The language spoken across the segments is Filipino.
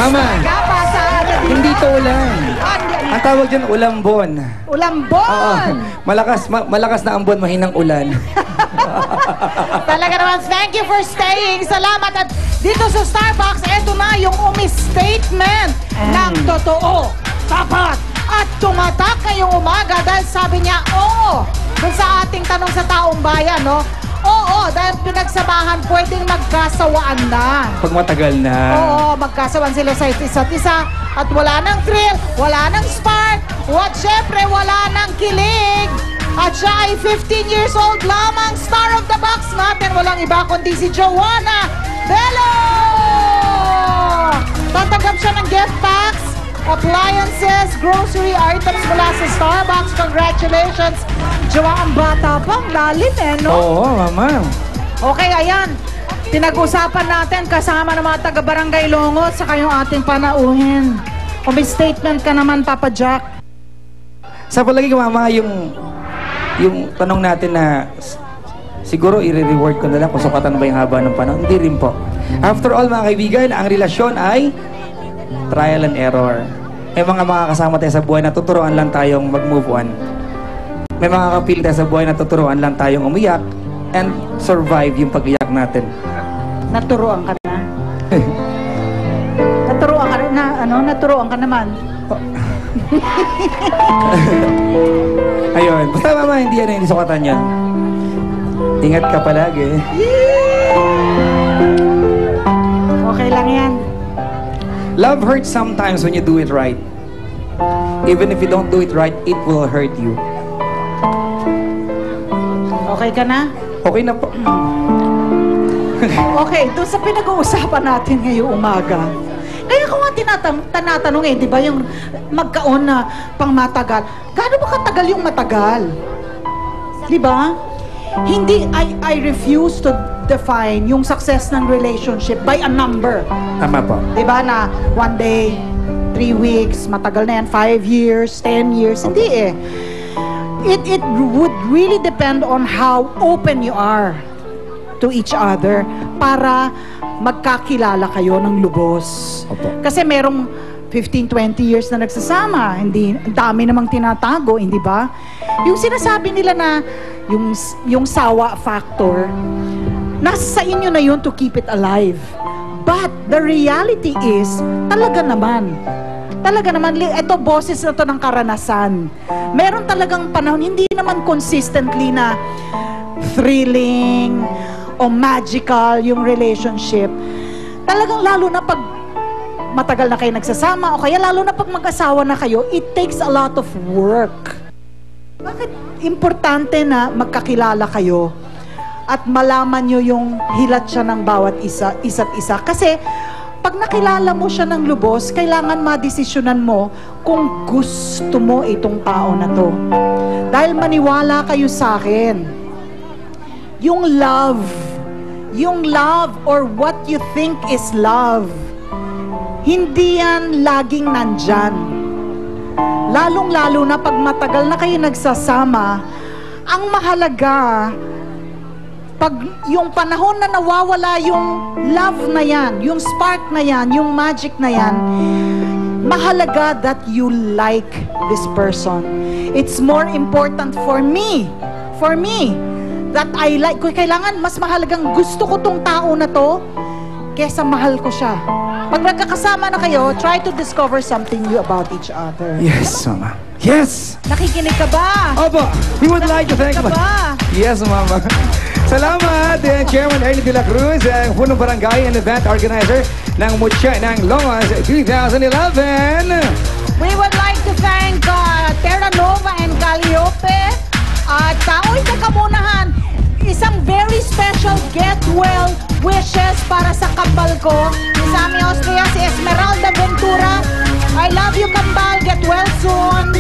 Mama, hindi to ulan. Ang tawag dyan, ulambon. Ulambon! Malakas na ambon, mahinang ulan. Talaga naman, thank you for staying. Salamat. At dito sa Starbucks, eto na yung statement ng totoo, tapat, at tumatak ngayong umaga dahil sabi niya, oo, dun sa ating tanong sa taong bayan, no? Oo, dahil pinagsamahan, pwedeng magkasawaan na. Pag matagal na. Oo, magkasawaan sila sa isa't isa. At wala nang thrill, wala nang spark, at syempre wala nang kilig. At siya ay 15 years old lamang, star of the box natin. Walang iba kundi si Joanna Bello! Tatanggap siya ng gift packs, appliances, grocery items mula sa Starbucks. Congratulations! Joanna, ang bata pang lalim no? Oo, mama. Okay, ayan. Pinag-usapan natin kasama ng mga taga-barangay Longot sa kayong ating panauhin. Kung may statement ka naman, Papa Jack. Sa palagi ko, mama, yung tanong natin na siguro i-reward ko na lang kung sukatan ba yung haba ng panahon. Hindi rin po. After all, mga kaibigan, ang relasyon ay trial and error. May mga kasama tayo sa buhay na tuturuan lang tayong mag-move on. May mga kapil tayo sa buhay na tuturuan lang tayong umiyak and survive yung pag-iyak natin. Naturuan ka na? Naturuan ka na, naturuan ka naman. Ayun. Basta mama, hindi sukatan yan. Ingat ka palagi. Okay lang yan. Love hurts sometimes when you do it right. Even if you don't do it right, it will hurt you. Okay ka na? Okay na po. Okay, doon sa pinag-uusapan natin ngayong umaga. Kaya ko nga tinatanong di ba yung magkaon na pang matagal. Gaano ba katagal yung matagal? Di ba? Hindi, I refuse to define yung success ng relationship by a number. Tama po. Di ba na 1 day, 3 weeks, matagal na yan, 5 years, 10 years. Hindi eh. It would really depend on how open you are to each other para magkakilala kayo ng lubos. Opo. Kasi merong 15-20 years na nagsasama, hindi dami namang tinatago, hindi ba? Yung sinasabi nila na yung sawa factor, nasa sa inyo na yun to keep it alive. But the reality is, talaga naman, ito boses na to ng karanasan. Meron talagang panahon, hindi naman consistently na thrilling o magical yung relationship. Talagang lalo na pag matagal na kayo nagsasama o kaya lalo na pag mag-asawa na kayo, it takes a lot of work. Bakit importante na magkakilala kayo at malaman nyo yung hilat siya ng bawat isa't isa? Kasi pag nakilala mo siya ng lubos, kailangan madesisyonan mo kung gusto mo itong tao na to. Dahil maniwala kayo sa akin, yung love or what you think is love, hindi yan laging nandyan. Lalong-lalo na pag matagal na kayo nagsasama, ang mahalaga, pag yung panahon na nawawala yung love na yan, yung spark na yan, yung magic na yan, mahalaga that you like this person. It's more important for me, that I like, kailangan mas mahalagang gusto ko tong tao na to, kesa mahal ko siya. Pag nagkakasama na kayo, try to discover something new about each other. Yes, mama. Yes! Nakikinig ka ba? Opo, we would like to thank you. Yes, mama. Salamat, Chairman Ernie De La Cruz, ang punong barangay and event organizer ng Mucha ng Longas 2011. We would like to thank Terra Nova and Calliope. At uy, kakamunahan, isang very special get well wishes para sa kambal ko. Sa aming Austria, si Esmeralda Ventura. I love you, kambal. Get well soon.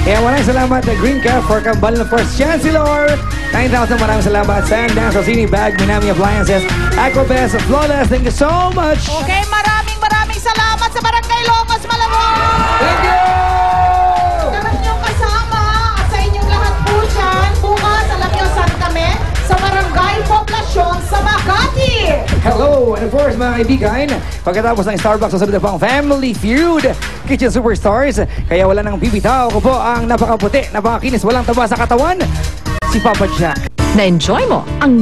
Kaya maraming salamat na Green Cap for kambal ng First Chancellor. 9,000 maraming salamat sa Sandance, Osini Bag, Minami Appliances, Aquabest, Flawless. Thank you so much. Okay, maraming salamat sa Barangay Longas, Malabon. Thank you! Sarap niyong kasama sa inyong lahat po dyan. Bukas, alam niyo saan kami? sa Barangay Poblasyon sa Makati. Hello! And of course, mga kaibigan, pagkatapos ng Starbucks, susunod na po ang Family Feud, Kitchen Superstars. Kaya wala nang bibitaw ko po ang napakaputi, napakakinis, walang taba sa katawan, si Papa Jack. Na-enjoy mo ang